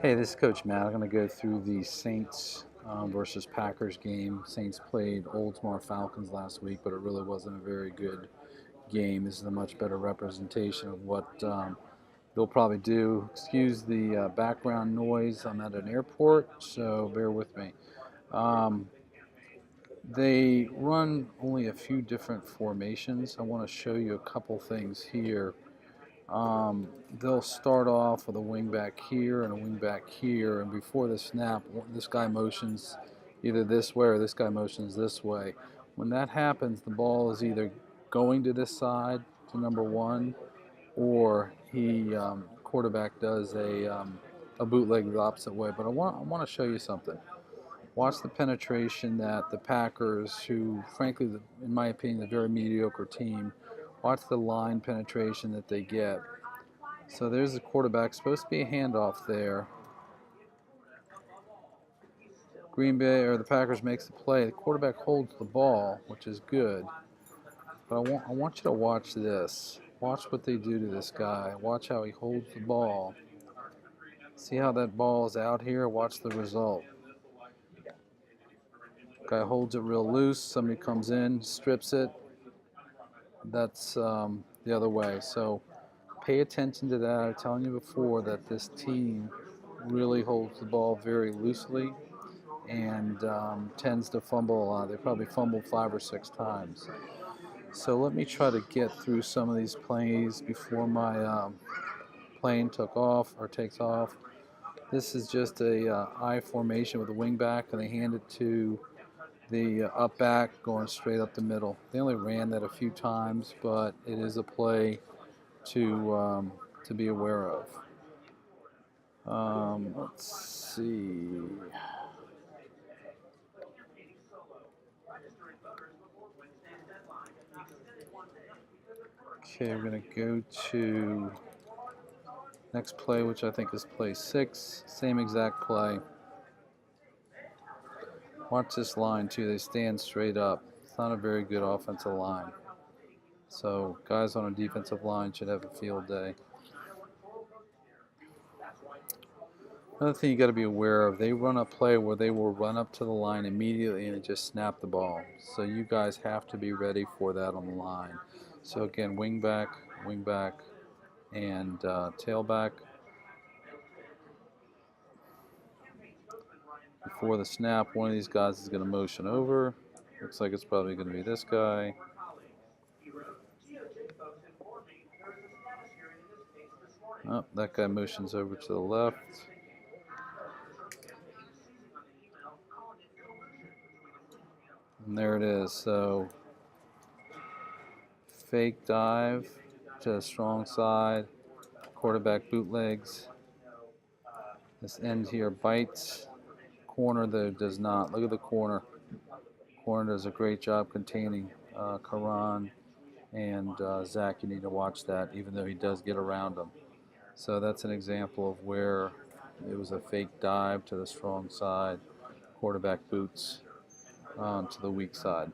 Hey, this is Coach Matt. I'm going to go through the Saints versus Packers game. Saints played Oldsmar Falcons last week, but it really wasn't a very good game. This is a much better representation of what they'll probably do. Excuse the background noise. I'm at an airport, so bear with me. Um, they run only a few different formations. I want to show you a couple things here. They'll start off with a wing back here and a wing back here, and before the snap, this guy motions either this way or this guy motions this way. When that happens, the ball is either going to this side to number one, or quarterback does a bootleg the opposite way. But I want to show you something. Watch the penetration that the Packers, who frankly, in my opinion, is a very mediocre team, watch the line penetration that they get. So there's the quarterback. Supposed to be a handoff there. Green Bay or the Packers makes the play. The quarterback holds the ball, which is good. But I want you to watch this. Watch what they do to this guy. Watch how he holds the ball. See how that ball is out here? Watch the result. Guy holds it real loose. Somebody comes in, strips it. That's the other way. So pay attention to that. I was telling you before that this team really holds the ball very loosely and tends to fumble a lot. They probably fumbled 5 or 6 times. So let me try to get through some of these plays before my plane takes off. This is just a I formation with a wing back, and they hand it to the up back going straight up the middle. They only ran that a few times, but it is a play to be aware of. Let's see. Okay, we're going to go to next play, which I think is play 6. Same exact play. Watch this line too. They stand straight up. It's not a very good offensive line. So guys on a defensive line should have a field day. Another thing you got to be aware of, they run a play where they will run up to the line immediately and just snap the ball. So you guys have to be ready for that on the line. So again, wing back, and tailback. Before the snap, one of these guys is going to motion over. Looks like it's probably going to be this guy. Oh, that guy motions over to the left. And there it is. So fake dive to the strong side. Quarterback bootlegs. This end here bites. Corner though does not. Look at the corner. Corner does a great job containing Karan and Zach. You need to watch that, even though he does get around them. So that's an example of where it was a fake dive to the strong side. Quarterback boots to the weak side.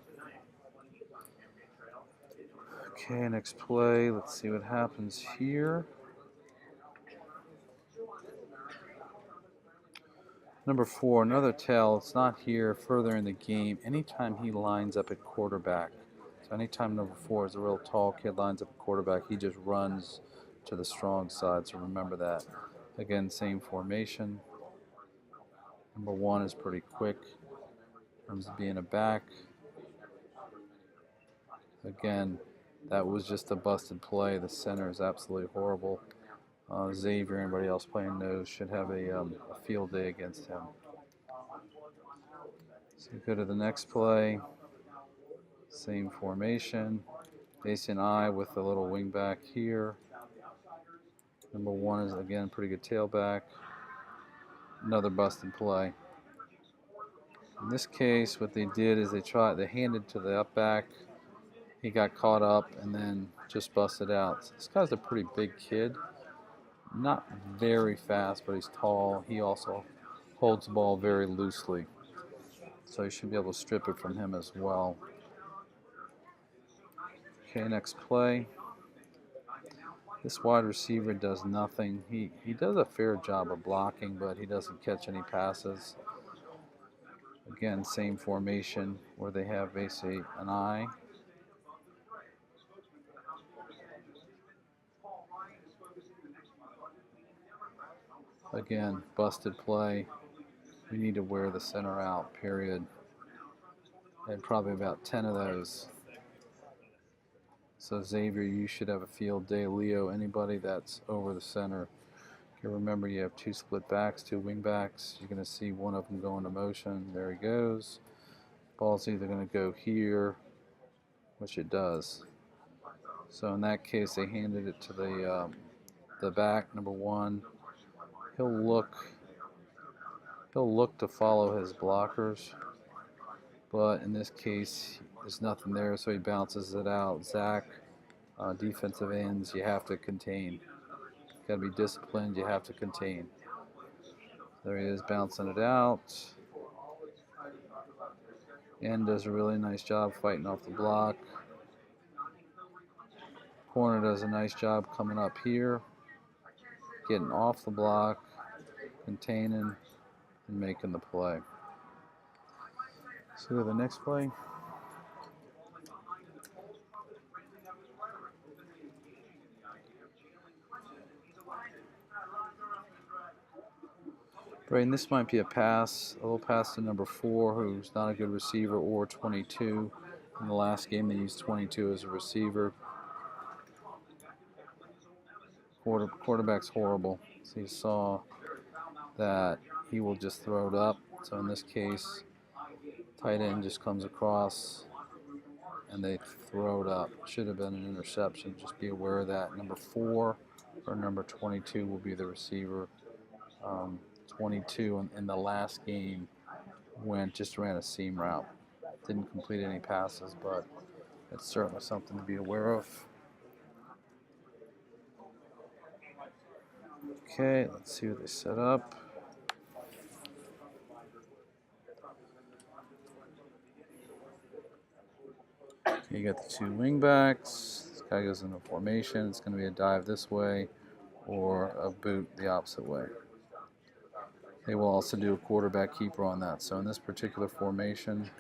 Okay, next play. Let's see what happens here. Number 4, another tell. It's not here, further in the game. Anytime he lines up at quarterback, so anytime number 4 is a real tall kid lines up at quarterback, he just runs to the strong side, so remember that. Again, same formation. Number 1 is pretty quick in terms of being a back. Again, that was just a busted play. The center is absolutely horrible. Xavier and anybody else playing nose should have a field day against him. So go to the next play. Same formation. Mason I with a little wing back here. Number 1 is again pretty good tailback. Another busted play. In this case, what they did is they handed to the up back. He got caught up and then just busted out. So this guy's a pretty big kid. Not very fast, but he's tall. He also holds the ball very loosely. So you should be able to strip it from him as well. Okay, next play. This wide receiver does nothing. He does a fair job of blocking, but he doesn't catch any passes. Again, same formation where they have basically an eye. Again, busted play. We need to wear the center out, period. And probably about 10 of those. So Xavier, you should have a field day. Leo, anybody that's over the center. Okay, remember you have two split backs, two wing backs. You're going to see one of them go into motion. There he goes. Ball's either going to go here, which it does. So in that case, they handed it to the back, number one. He'll look to follow his blockers, but in this case, there's nothing there, so he bounces it out. Zach, defensive ends, you have to contain. Got to be disciplined. You have to contain. There he is, bouncing it out. End does a really nice job fighting off the block. Corner does a nice job coming up here, getting off the block, containing, and making the play. So go to the next play. Right, and this might be a pass, a little pass to number 4, who's not a good receiver, or 22. In the last game, they used 22 as a receiver. Quarterback's horrible. So you saw that he will just throw it up. So in this case, tight end just comes across and they throw it up. Should have been an interception. Just be aware of that. Number 4 or number 22 will be the receiver. 22 in the last game just ran a seam route. Didn't complete any passes, but it's certainly something to be aware of. Okay, let's see what they set up. Okay, you got the 2 wing backs. This guy goes into formation. It's going to be a dive this way or a boot the opposite way. They will also do a quarterback keeper on that. So in this particular formation,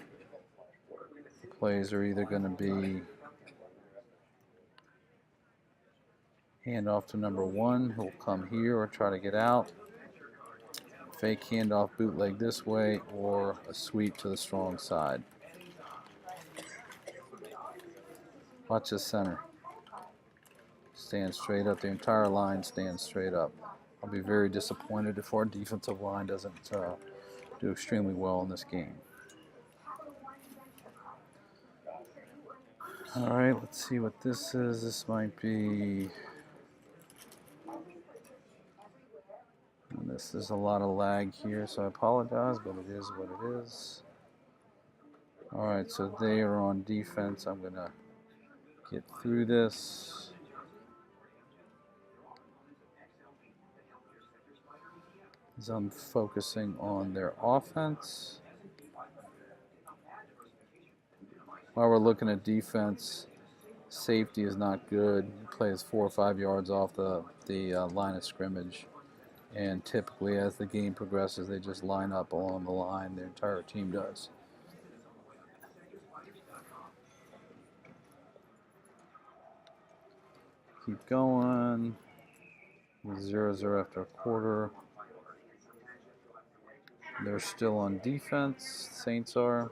the plays are either going to be handoff to number 1, who will come here or try to get out. Fake handoff bootleg this way, or a sweep to the strong side. Watch the center. Stand straight up. The entire line stands straight up. I'll be very disappointed if our defensive line doesn't do extremely well in this game. All right, let's see what this is. This might be... This is a lot of lag here, so I apologize, but it is what it is. All right, so they are on defense. I'm going to get through this. As I'm focusing on their offense. While we're looking at defense, safety is not good. He plays 4 or 5 yards off the line of scrimmage. And typically as the game progresses, they just line up along the line. The entire team does. Keep going. 0-0 after a quarter. They're still on defense. Saints are.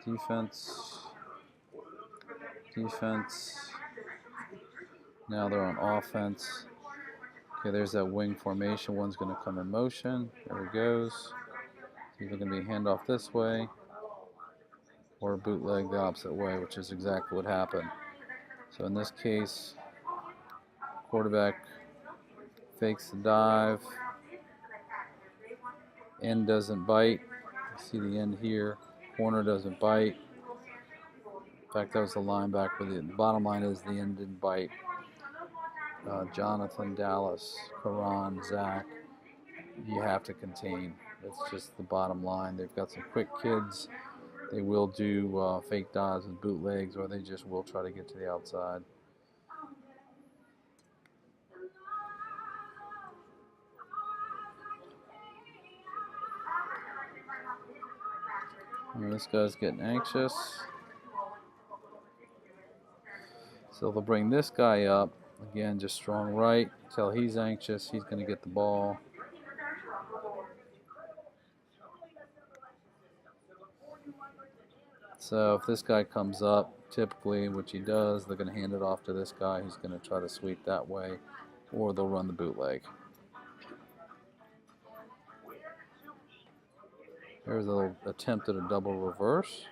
Defense. Now they're on offense. Okay, there's that wing formation. One's going to come in motion. There he goes. Either going to be handoff this way or bootleg the opposite way, which is exactly what happened. So in this case, quarterback fakes the dive. End doesn't bite. You see the end here. Corner doesn't bite. In fact, that was the linebacker. The bottom line is the end didn't bite. Jonathan, Dallas, Karan, Zach, you have to contain. That's just the bottom line. They've got some quick kids. They will do fake dives and bootlegs, or they just will try to get to the outside. And this guy's getting anxious. So they'll bring this guy up. Again, just strong right. Until he's anxious, he's going to get the ball. So if this guy comes up, typically, which he does, they're going to hand it off to this guy who's going to try to sweep that way, or they'll run the bootleg. There's a little attempt at a double reverse.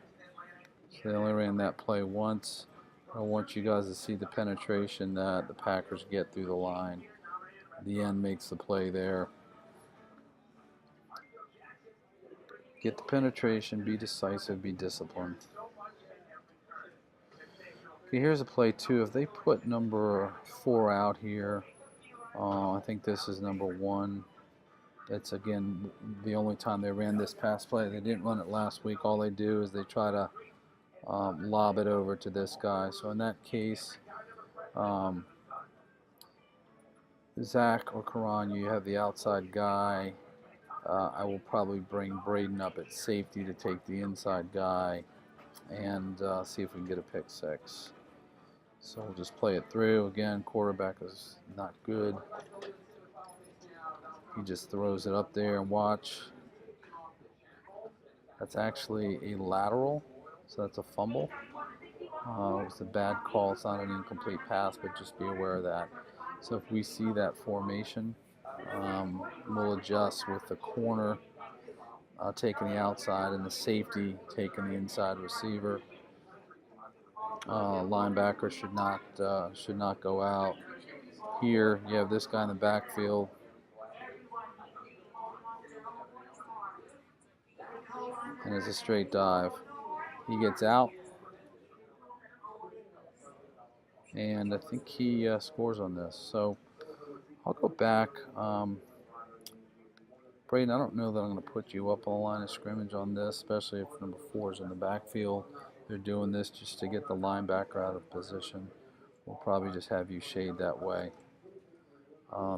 So they only ran that play once. I want you guys to see the penetration that the Packers get through the line. The end makes the play there. Get the penetration, be decisive, be disciplined. Okay, here's a play too. If they put number 4 out here, I think this is number 1. That's, again, the only time they ran this pass play. They didn't run it last week. All they do is they try to lob it over to this guy. So in that case, Zach or Karan, you have the outside guy. I will probably bring Braden up at safety to take the inside guy and see if we can get a pick 6. So we'll just play it through. Again, quarterback is not good. He just throws it up there and watch. That's actually a lateral, so that's a fumble. It was a bad call. It's not an incomplete pass, but just be aware of that. So if we see that formation, we'll adjust with the corner taking the outside and the safety taking the inside receiver. Linebacker should not go out. Here you have this guy in the backfield. And it's a straight dive. He gets out. And I think he scores on this. So I'll go back. Braden, I don't know that I'm going to put you up on the line of scrimmage on this, especially if number 4 is in the backfield. They're doing this just to get the linebacker out of position. We'll probably just have you shade that way.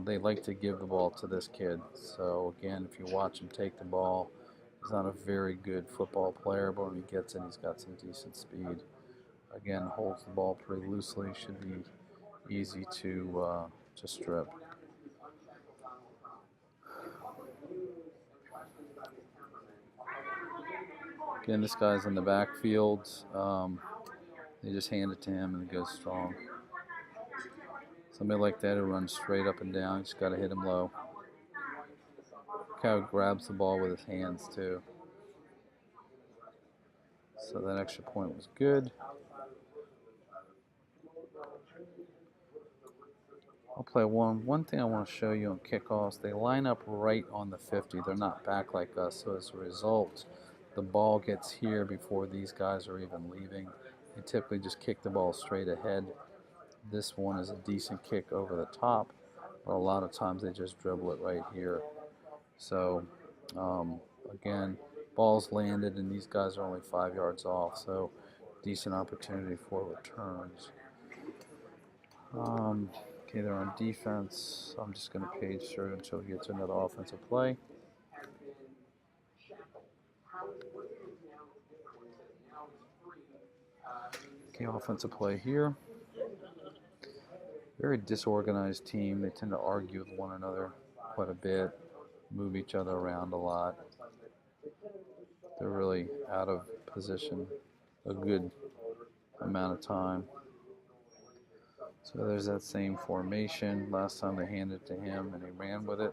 They like to give the ball to this kid. So again, if you watch him take the ball, he's not a very good football player, but when he gets in, he's got some decent speed. Again, holds the ball pretty loosely, should be easy to strip. Again, this guy's in the backfield. They just hand it to him and it goes strong. Somebody like that who runs straight up and down, you just got to hit him low. Look how he grabs the ball with his hands too. So that extra point was good. I'll play one thing I want to show you on kickoffs. They line up right on the 50. They're not back like us, so as a result, the ball gets here before these guys are even leaving. They typically just kick the ball straight ahead. This one is a decent kick over the top, but a lot of times they just dribble it right here. So again, ball's landed and these guys are only 5 yards off, so decent opportunity for returns. Okay, they're on defense. I'm just going to page through until we get to another offensive play. Okay, offensive play here. Very disorganized team. They tend to argue with one another quite a bit, move each other around a lot. They're really out of position a good amount of time. So there's that same formation. Last time they handed it to him and he ran with it.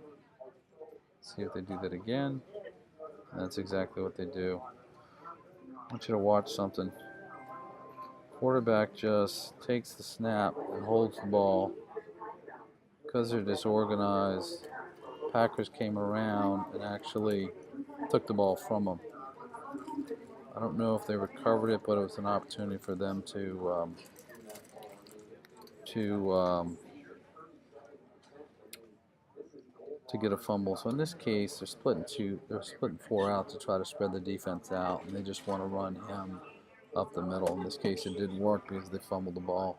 See if they do that again. And that's exactly what they do. I want you to watch something. Quarterback just takes the snap and holds the ball. Because they're disorganized, Packers came around and actually took the ball from them. I don't know if they recovered it, but it was an opportunity for them to get a fumble. So in this case, they're splitting 4 out to try to spread the defense out, and they just want to run him up the middle. In this case, it didn't work because they fumbled the ball.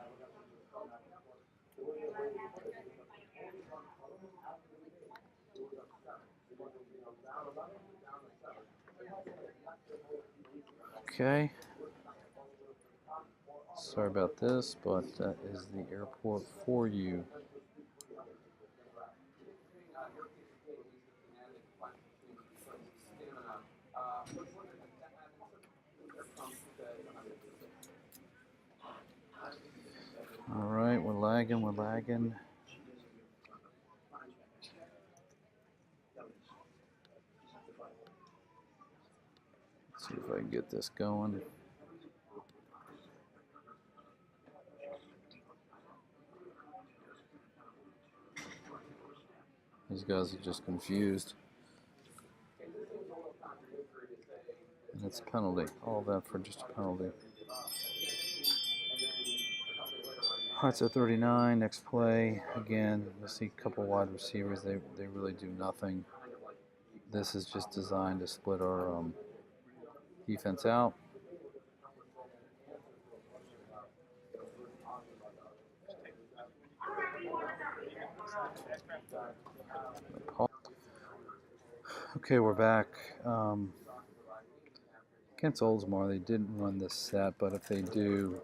Okay. Sorry about this, but that is the airport for you. All right, we're lagging. Let's see if I can get this going. These guys are just confused. And it's a penalty. All that for just a penalty. Hearts at 39. Next play. Again, you'll see a couple wide receivers. They really do nothing. This is just designed to split our defense out. Okay, we're back. Against Oldsmar, they didn't run this set, but if they do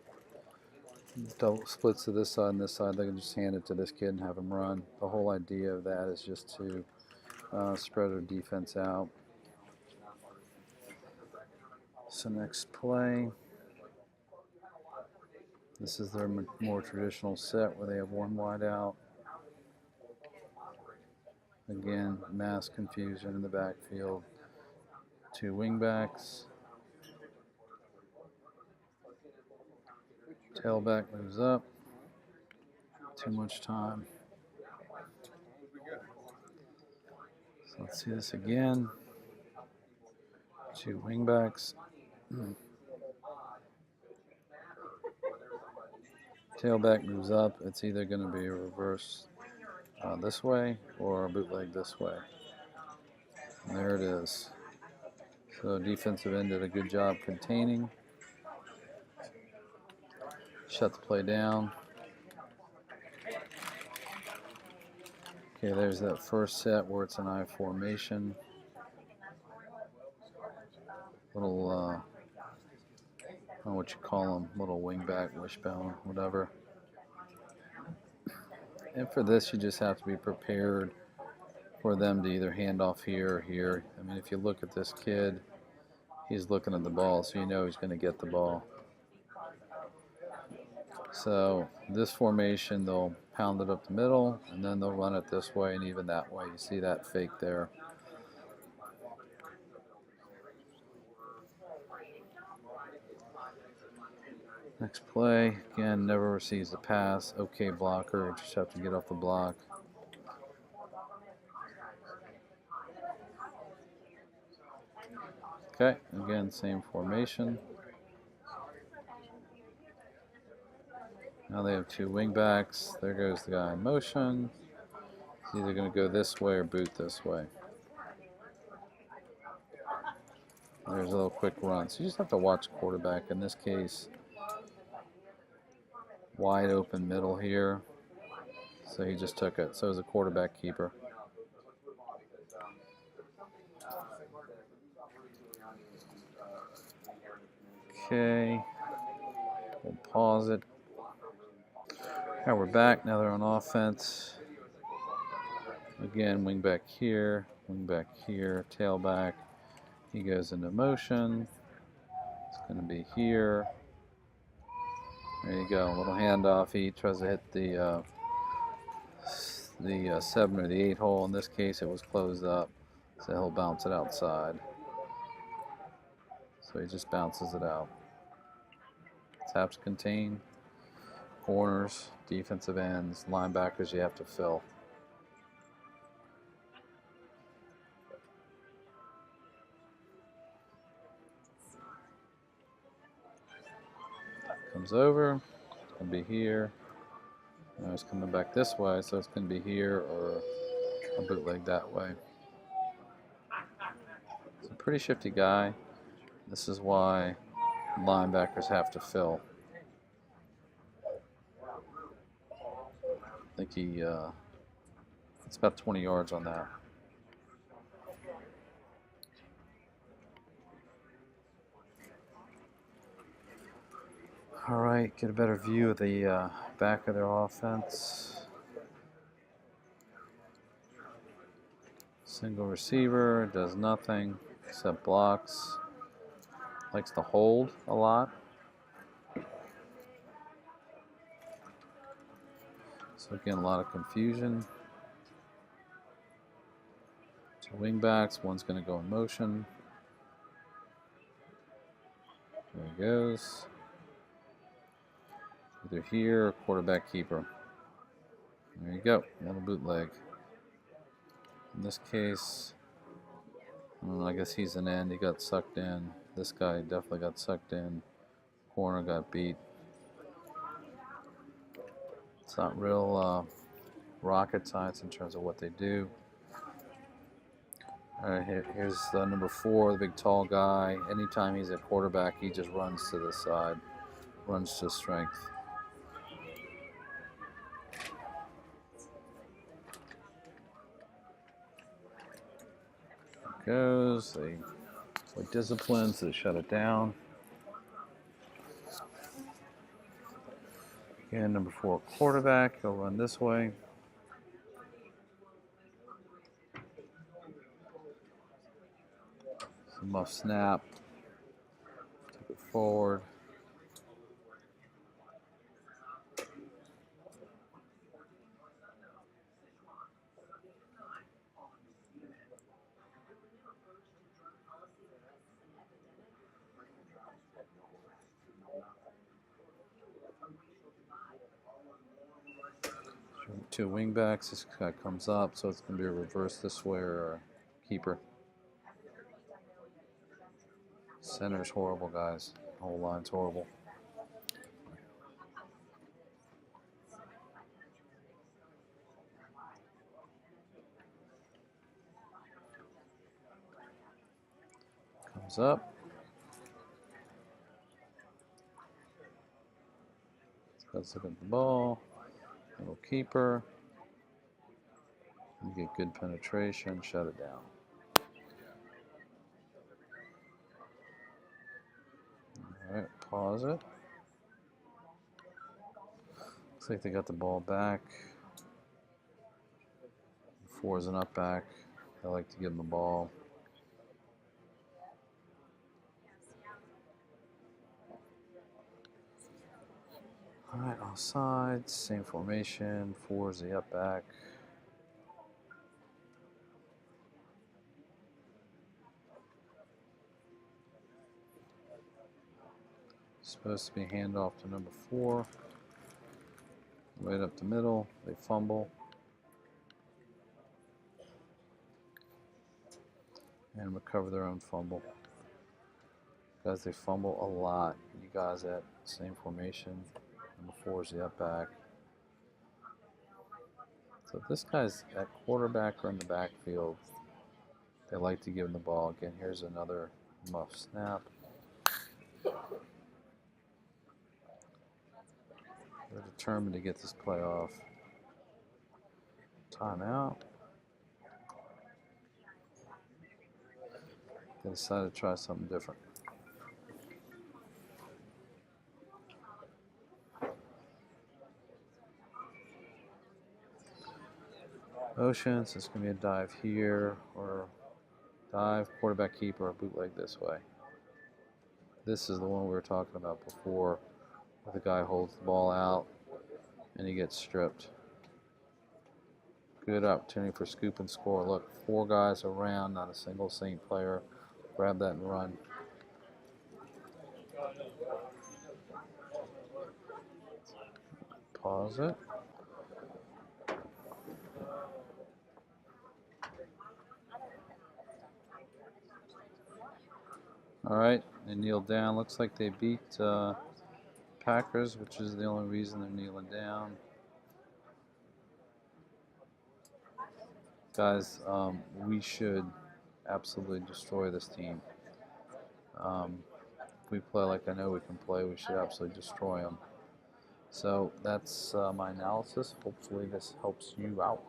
double splits to this side and this side, they can just hand it to this kid and have him run. The whole idea of that is just to spread our defense out. So next play. This is their more traditional set where they have one wide out. Again, mass confusion in the backfield. Two wingbacks. Tailback moves up. Too much time. So let's see this again. Two wingbacks. Tailback moves up. It's either going to be a reverse this way or a bootleg this way. And there it is. So defensive end did a good job containing. Shut the play down. Okay, there's that first set where it's an I formation. Little, I don't know what you call them, little wingback, wishbone, whatever. And for this, you just have to be prepared for them to either hand off here or here. I mean, if you look at this kid, he's looking at the ball, so you know he's going to get the ball. So this formation, they'll pound it up the middle, and then they'll run it this way and even that way. You see that fake there. Next play, again, never receives a pass. Okay blocker, just have to get off the block. Okay, again, same formation. Now they have two wingbacks. There goes the guy in motion. He's either going to go this way or boot this way. There's a little quick run. So you just have to watch quarterback. In this case, wide open middle here. So he just took it. So it's a quarterback keeper. Okay. We'll pause it. Now we're back. Now they're on offense. Again, wing back here, tailback. He goes into motion. It's going to be here. There you go. A little handoff. He tries to hit the 7 or the 8 hole. In this case, it was closed up, so he'll bounce it outside. So he just bounces it out. Taps contain. Corners, defensive ends, linebackers you have to fill. Comes over, it's going to be here. Now it's coming back this way, so it's going to be here or a bootleg that way. It's a pretty shifty guy. This is why linebackers have to fill. I think it's about 20 yards on that. All right, get a better view of the back of their offense. Single receiver, does nothing except blocks. Likes to hold a lot. So again, a lot of confusion. Two wing backs, one's going to go in motion. There he goes. Either here or quarterback keeper. There you go, another bootleg. In this case, I guess he's an end. He got sucked in. This guy definitely got sucked in. Corner got beat. It's not real rocket science in terms of what they do. All right, here's number 4, the big tall guy. Anytime he's a quarterback, he just runs to the side, runs to strength. Goes. They play discipline, so they shut it down. Again, number 4 quarterback. He'll run this way. Some muff snap. Took it forward. Two wing backs. This guy comes up, so it's going to be a reverse this way or a keeper. Center's horrible, guys. The whole line's horrible. Comes up. Let's look at the ball. Little keeper. You get good penetration. Shut it down. All right, pause it. Looks like they got the ball back. 4 is an up back. I like to give them the ball. All right, all sides, same formation. 4 is the up back. Supposed to be handoff to number 4. Right up the middle, they fumble. And recover their own fumble. Guys, they fumble a lot. You guys at same formation. Number 4 is the up back. So if this guy's at quarterback or in the backfield, they like to give him the ball. Again, here's another muff snap. They're determined to get this play off. Timeout. They decided to try something different. Motions, it's going to be a dive here, or dive, quarterback keeper, or bootleg this way. This is the one we were talking about before, where the guy holds the ball out and he gets stripped. Good opportunity for scoop and score. Look, 4 guys around, not a single Saint player. Grab that and run. Pause it. All right, they kneel down. Looks like they beat Packers, which is the only reason they're kneeling down. Guys, we should absolutely destroy this team. If we play like I know we can play, we should absolutely destroy them. So that's my analysis. Hopefully this helps you out.